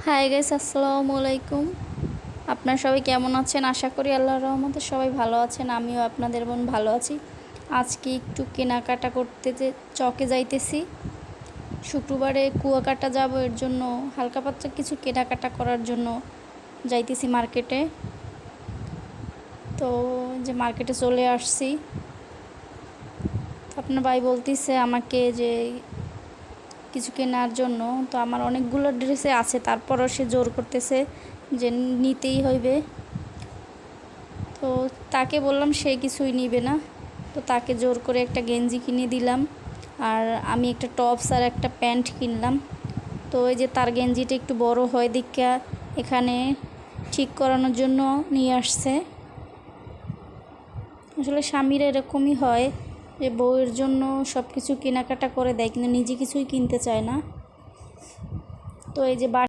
Hi guys, আসসালামু আলাইকুম। আপনারা সবাই কেমন আছেন? আশা করি আল্লাহর রহমতে সবাই ভালো আছেন। আমিও আপনাদের বোন ভালো আছি। আজকে একটু কেনাকাটা করতে চকে যাইতেছি। শুক্রবারে কুয়াকাটা যাব, এর জন্য হালকা পাতলা কিছু কেনাকাটা করার জন্য যাইতেছি মার্কেটে। তো যে মার্কেটে চলে আসছি, আপনার ভাই বলতেছে আমাকে যে কিছু কেনার জন্য। তো আমার অনেকগুলো ড্রেসে আছে, তারপরও সে জোর করতেছে যে নিতেই হইবে। তো তাকে বললাম, সে কিছুই নিবে না। তো তাকে জোর করে একটা গেঞ্জি কিনে দিলাম, আর আমি একটা টপস আর একটা প্যান্ট কিনলাম। তো ওই যে তার গেঞ্জিটা একটু বড় হয় দেখা এখানে ঠিক করানোর জন্য নিয়ে আসছে। আসলে স্বামীরা এরকমই হয় যে বউয়ের জন্য সব কিছু কেনাকাটা করে দেয়, কিন্তু নিজে কিছুই কিনতে চায় না। তো এই যে